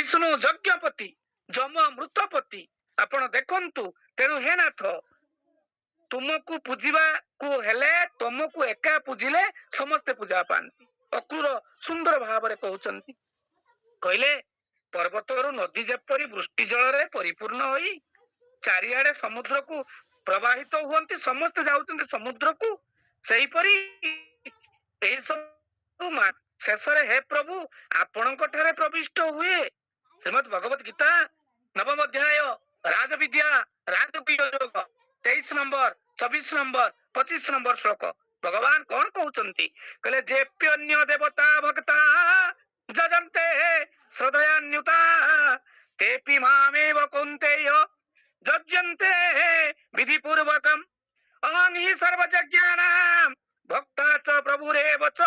विष्णु यज्ञपति जम मृतपति आपण देखंतु। तेणु हे नाथ तुमको पूजिबा को हेले तुमको एका पूजिले समस्ते पूजा पाती। अक्रूर सुंदर भाव में कहउचंती कहले पर्वतरु नदी जेपरी वृष्टि जल रे परिपूर्ण होई चारिआडे समुद्र को प्रवाहित हुअंती समस्त जाउचंती समुद्र को सेहीपरी एही सब शेष हे प्रभु आपणक ठारे प्रविष्ट हुए। श्रीमद भगवत गीता नवम अध्याय राजविद्या राजकीय योग 23 नंबर 24 नंबर 25 नंबर श्लोक भगवान कौन कहउचंती कहले जेप्यन्य देवता भक्ता जजन्ते श्रद्धयान्युता तेपि मामेव कौन्तेय जज्यन्ते विधि पूर्वकम् अहं हि सर्वज्ञानां भक्ता च प्रभुरेव च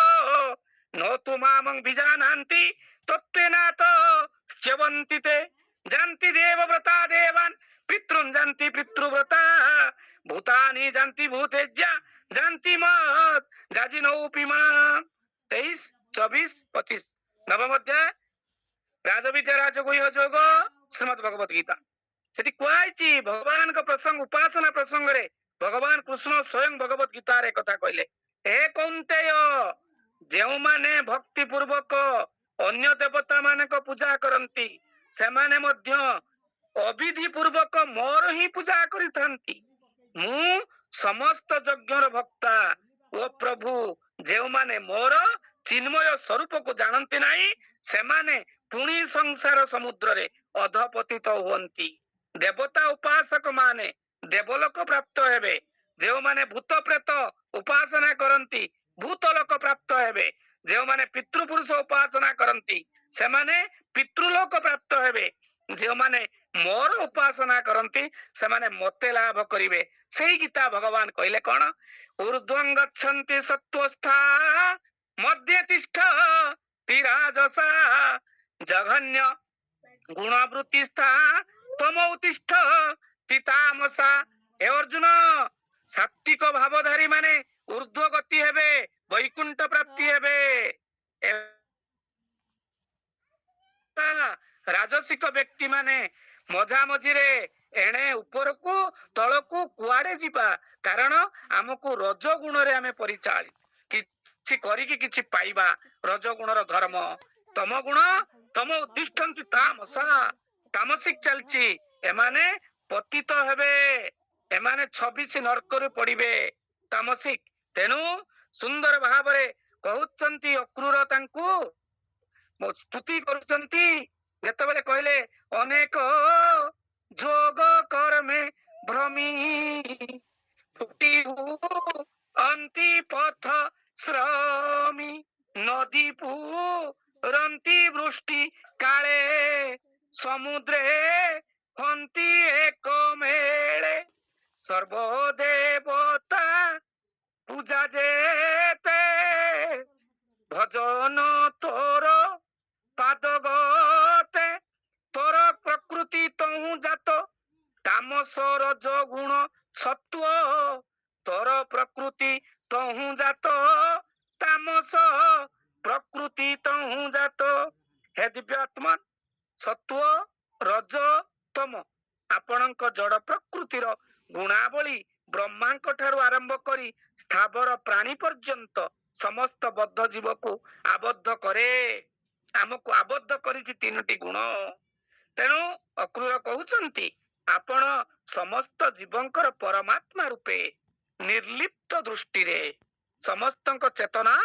न तु मामं विजानान्ति तत्त्वेनात च्यवन्ति ते जानति देवव्रता देवान् पितॄन् जानति पितृव्रता भूतानि जानति भूतेज्या जानति मत् जाजिनोऽपि माम्। 23 24 25 नवम अध्याय राजविद्या राजगुह्य योग श्रीमद भगवत गीता सेठी कुआइछि भगवान का प्रसंग उपासना प्रसंग रे भगवान कृष्ण स्वयं भगवत गीता रे कथा कहले हे कौन्तेय जेउ माने भक्ति पूर्वक अन्य देवता माने को पूजा करंती से माने मध्य अविधि पूर्वक मोर ही पूजा करिथांती। मु समस्त यज्ञर भक्ता ओ प्रभु जेउ माने मोर चिन्मय स्वरूप को जानती नहीं से माने पुणी संसार समुद्र रे अधपतित हुअंती। देवता उपासक माने देवलोक प्राप्त हेबे जेउ माने भूत प्रेत उपासना करंती भूतलोक प्राप्त हेबे जेउ माने पितृपुरुष उपासना करंती से माने पितृलोक प्राप्त हेबे जेउ माने मोर उपासना करंती से माने मते लाभ करिवे। सेही गीता भगवान कहले कोन ऊर्ध्वं गच्छन्ति सत्त्वस्था मध्ये तिष्ठ तिराजसा जघन्य गुणवृत्तिस्था तमोतिष्ठ तितामसा। हे अर्जुन सात्विक भावधारी माने ऊर्ध्व गति हेबे वैकुंठ प्राप्ति हेबे। राजसिक व्यक्ति माने मजा मझिरे एणे ऊपर को तल को कुआडे जीवा कारण आमको रज गुण रे आमे परिचालित किछि करिकि किछि पाइबा रज गुणर धर्म तम गुण तम उद्दिष्टन्ति तामसा तामसिक चलछि एमाने पतित हेबे एमाने 26 नरकरे पड़िबे तामसिक। तेनु सुंदर भावरे कहउचंती अक्रूर तांकू स्तुति करुचंती जेतेबेले कहले अनेक जोग कर्मे भ्रमी टूटी अंति पथ श्रमी नदी पुरंती वृष्टि काले समुद्रे हंती एक मेले सर्वदेवता पूजा जेते भजन तोर पादगते तोर प्रकृति तहु जात तामस रज गुण सत्व तोर प्रकृति तहु जात तामस प्रकृति तहु जात। हे दिव्यात्मा सत्व रज तम आपणक जड़ प्रकृतिर गुणावली ब्रह्मांक ठारू आरंभ करी स्थावर प्राणी पर्यंत समस्त बद्ध जीव को आबद्ध करे आमको आबद्ध करिछि तीनोटी गुण। तेणु अक्रूर कहउचंती आपण समस्त जीवंकर परमात्मा रूपे निर्लिप्त दृष्टि रे समस्तक चेतना